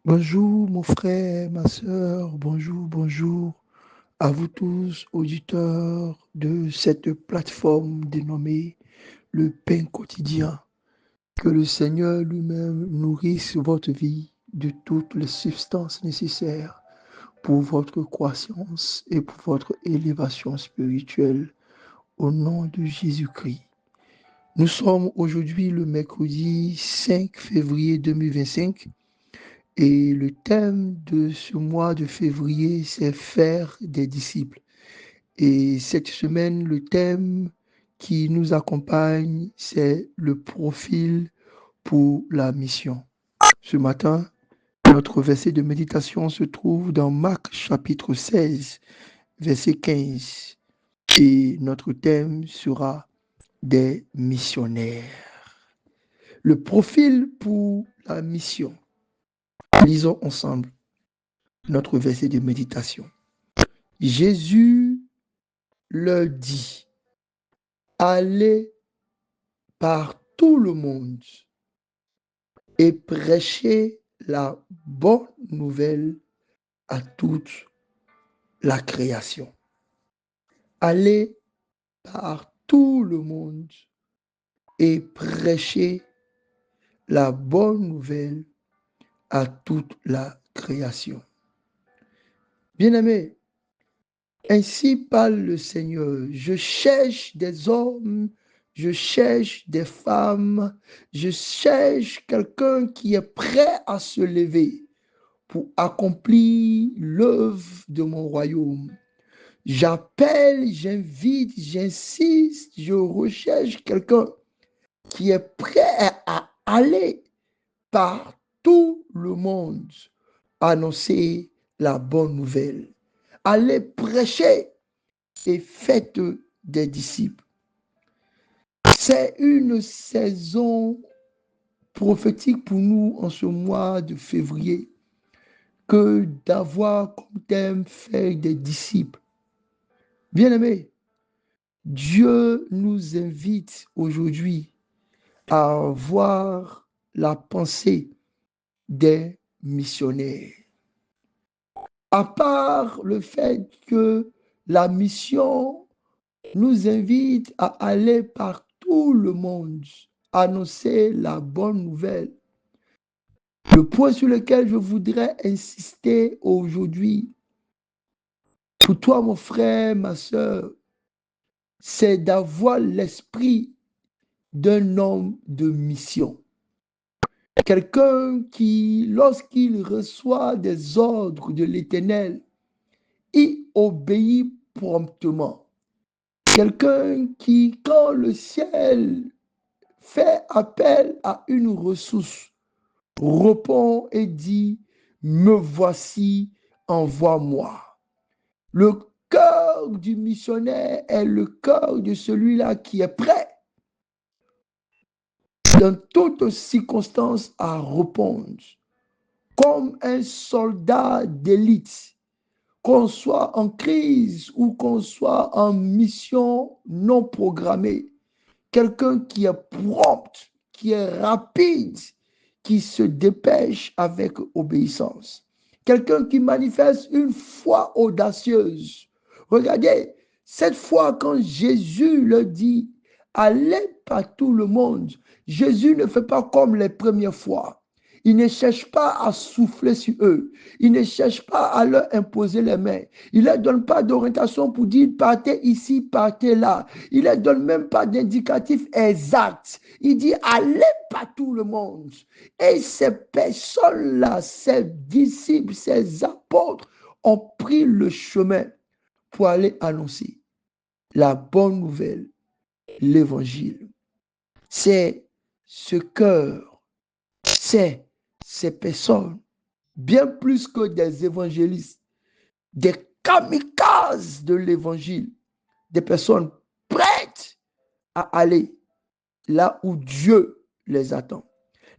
Bonjour mon frère, ma sœur, bonjour à vous tous, auditeurs de cette plateforme dénommée le pain quotidien. Que le Seigneur lui-même nourrisse votre vie de toutes les substances nécessaires pour votre croissance et pour votre élévation spirituelle au nom de Jésus-Christ. Nous sommes aujourd'hui le mercredi 5 février 2025. Et le thème de ce mois de février, c'est faire des disciples. Et cette semaine, le thème qui nous accompagne, c'est le profil pour la mission. Ce matin, notre verset de méditation se trouve dans Marc chapitre 16, verset 15. Et notre thème sera des missionnaires. Le profil pour la mission. Lisons ensemble notre verset de méditation. Jésus leur dit, allez par tout le monde et prêchez la bonne nouvelle à toute la création. Allez par tout le monde et prêchez la bonne nouvelle à toute la création. Bien-aimés, ainsi parle le Seigneur. Je cherche des hommes, je cherche des femmes, je cherche quelqu'un qui est prêt à se lever pour accomplir l'œuvre de mon royaume. J'appelle, j'invite, j'insiste, je recherche quelqu'un qui est prêt à aller par tout le monde annoncer la bonne nouvelle. Aller prêcher et faites des disciples. C'est une saison prophétique pour nous en ce mois de février que d'avoir comme thème faire des disciples. Bien-aimés, Dieu nous invite aujourd'hui à avoir la pensée des missionnaires. À part le fait que la mission nous invite à aller par tout le monde, annoncer la bonne nouvelle. Le point sur lequel je voudrais insister aujourd'hui, pour toi mon frère, ma soeur, c'est d'avoir l'esprit d'un homme de mission. Quelqu'un qui, lorsqu'il reçoit des ordres de l'Éternel, y obéit promptement. Quelqu'un qui, quand le ciel fait appel à une ressource, répond et dit, me voici, envoie-moi. Le cœur du missionnaire est le cœur de celui-là qui est prêt dans toutes circonstances à répondre, comme un soldat d'élite, qu'on soit en crise ou qu'on soit en mission non programmée. Quelqu'un qui est prompt, qui est rapide, qui se dépêche avec obéissance. Quelqu'un qui manifeste une foi audacieuse. Regardez, cette fois quand Jésus le dit, allez par tout le monde, Jésus ne fait pas comme les premières fois. Il ne cherche pas à souffler sur eux. Il ne cherche pas à leur imposer les mains. Il ne leur donne pas d'orientation pour dire partez ici, partez là. Il ne leur donne même pas d'indicatif exact. Il dit allez par tout le monde. Et ces personnes-là, ces disciples, ces apôtres ont pris le chemin pour aller annoncer la bonne nouvelle, l'évangile. C'est ce cœur, c'est ces personnes, bien plus que des évangélistes, des kamikazes de l'évangile, des personnes prêtes à aller là où Dieu les attend.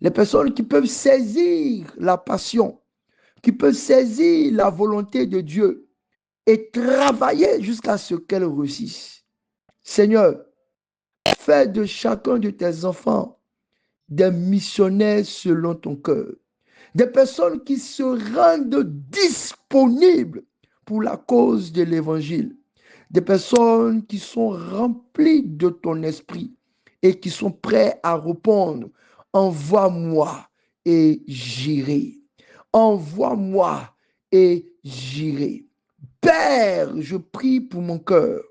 Les personnes qui peuvent saisir la passion, qui peuvent saisir la volonté de Dieu et travailler jusqu'à ce qu'elle réussisse. Seigneur, fais de chacun de tes enfants des missionnaires selon ton cœur. des personnes qui se rendent disponibles pour la cause de l'évangile, des personnes qui sont remplies de ton esprit et qui sont prêts à répondre, envoie-moi et j'irai. Envoie-moi et j'irai. Père, je prie pour mon cœur.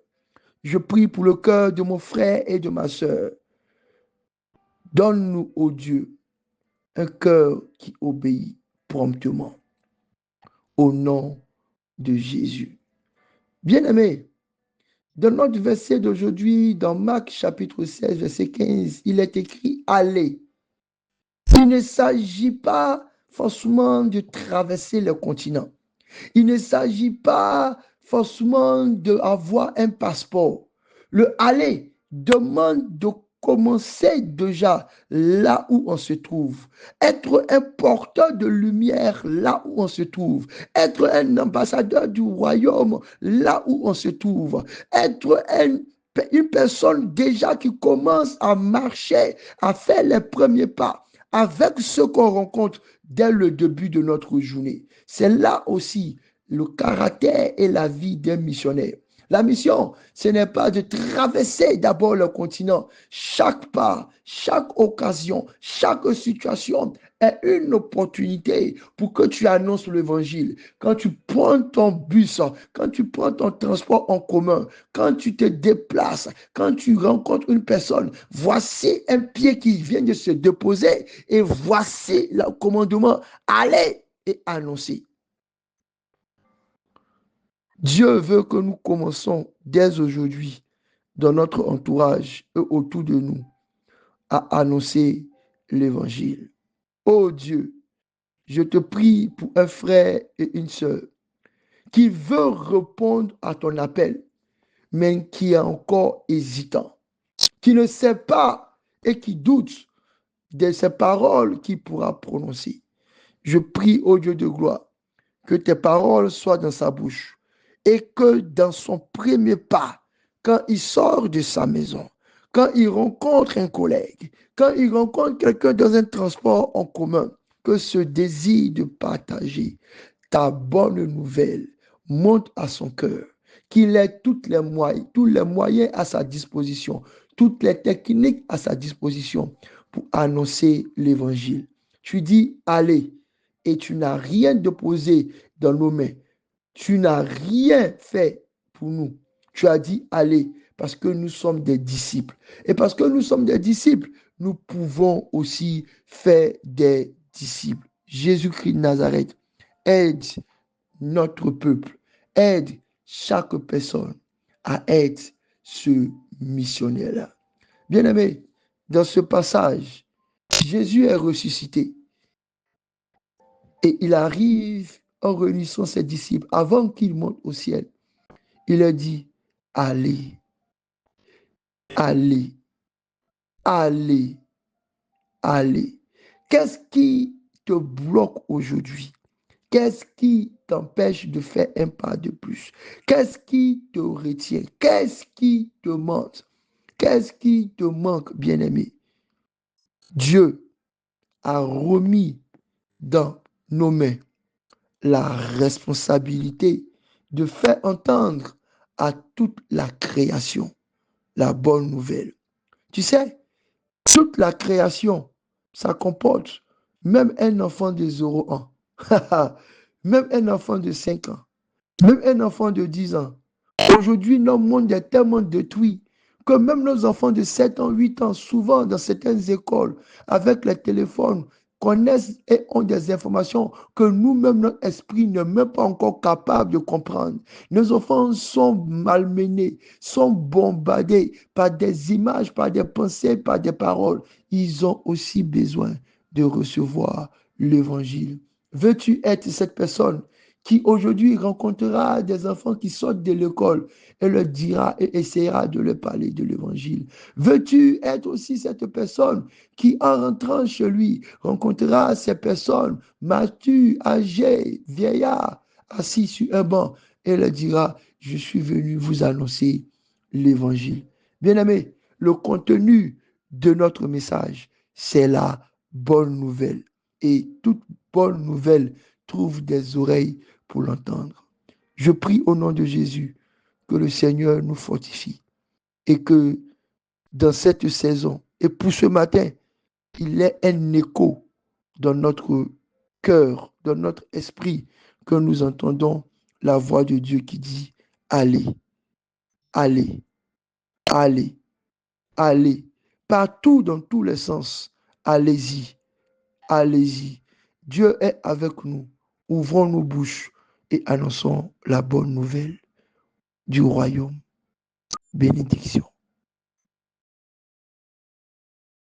Je prie pour le cœur de mon frère et de ma sœur. Donne-nous, ô Dieu, un cœur qui obéit promptement. Au nom de Jésus. Bien-aimé, dans notre verset d'aujourd'hui, dans Marc chapitre 16, verset 15, il est écrit « Allez ». Il ne s'agit pas forcément de traverser le continent. Il ne s'agit pas forcément d'avoir un passeport. Le aller demande de commencer déjà là où on se trouve. Être un porteur de lumière là où on se trouve. Être un ambassadeur du royaume là où on se trouve. Être une personne déjà qui commence à marcher, à faire les premiers pas avec ce qu'on rencontre dès le début de notre journée. C'est là aussi le caractère et la vie d'un missionnaire. La mission, ce n'est pas de traverser d'abord le continent. Chaque pas, chaque occasion, chaque situation est une opportunité pour que tu annonces l'évangile. Quand tu prends ton bus, quand tu prends ton transport en commun, quand tu te déplaces, quand tu rencontres une personne, voici un pied qui vient de se déposer et voici le commandement. Allez et annoncez. Dieu veut que nous commençons dès aujourd'hui, dans notre entourage et autour de nous, à annoncer l'évangile. Oh Dieu, je te prie pour un frère et une sœur qui veut répondre à ton appel, mais qui est encore hésitant, qui ne sait pas et qui doute de ces paroles qu'il pourra prononcer. Je prie au Dieu de gloire que tes paroles soient dans sa bouche et que dans son premier pas, quand il sort de sa maison, quand il rencontre un collègue, quand il rencontre quelqu'un dans un transport en commun, que ce désir de partager ta bonne nouvelle monte à son cœur, qu'il ait tous les moyens à sa disposition, toutes les techniques à sa disposition pour annoncer l'évangile. Tu dis, allez, et tu n'as rien déposé dans nos mains. Tu n'as rien fait pour nous. Tu as dit, allez, parce que nous sommes des disciples. Et parce que nous sommes des disciples, nous pouvons aussi faire des disciples. Jésus-Christ de Nazareth, aide notre peuple, aide chaque personne à être ce missionnaire-là. Bien-aimé, dans ce passage, Jésus est ressuscité et il arrive en réunissant ses disciples avant qu'il monte au ciel. Il a dit, allez, allez, allez, allez. Qu'est-ce qui te bloque aujourd'hui? Qu'est-ce qui t'empêche de faire un pas de plus? Qu'est-ce qui te retient? Qu'est-ce qui te manque? Qu'est-ce qui te manque, bien-aimé? Dieu a remis dans nos mains la responsabilité de faire entendre à toute la création la bonne nouvelle. Tu sais, toute la création, ça comporte même un enfant de 0 ans, même un enfant de 5 ans, même un enfant de 10 ans. Aujourd'hui, notre monde est tellement détruit que même nos enfants de 7 ans, 8 ans, souvent dans certaines écoles, avec les téléphones, connaissent et ont des informations que nous-mêmes, notre esprit n'est même pas encore capable de comprendre. Nos enfants sont malmenés, sont bombardés par des images, par des pensées, par des paroles. Ils ont aussi besoin de recevoir l'évangile. Veux-tu être cette personne qui aujourd'hui rencontrera des enfants qui sortent de l'école et leur dira et essaiera de leur parler de l'évangile? Veux-tu être aussi cette personne qui, en rentrant chez lui, rencontrera ces personnes matures, âgées, vieillards, assis sur un banc et leur dira, je suis venu vous annoncer l'évangile. Bien-aimé, le contenu de notre message, c'est la bonne nouvelle. Et toute bonne nouvelle trouve des oreilles pour l'entendre. Je prie au nom de Jésus que le Seigneur nous fortifie et que dans cette saison, et pour ce matin, il est un écho dans notre cœur, dans notre esprit, que nous entendons la voix de Dieu qui dit, allez, allez, allez, allez, partout dans tous les sens, allez-y, allez-y. Dieu est avec nous. Ouvrons nos bouches et annonçons la bonne nouvelle du royaume. Bénédiction.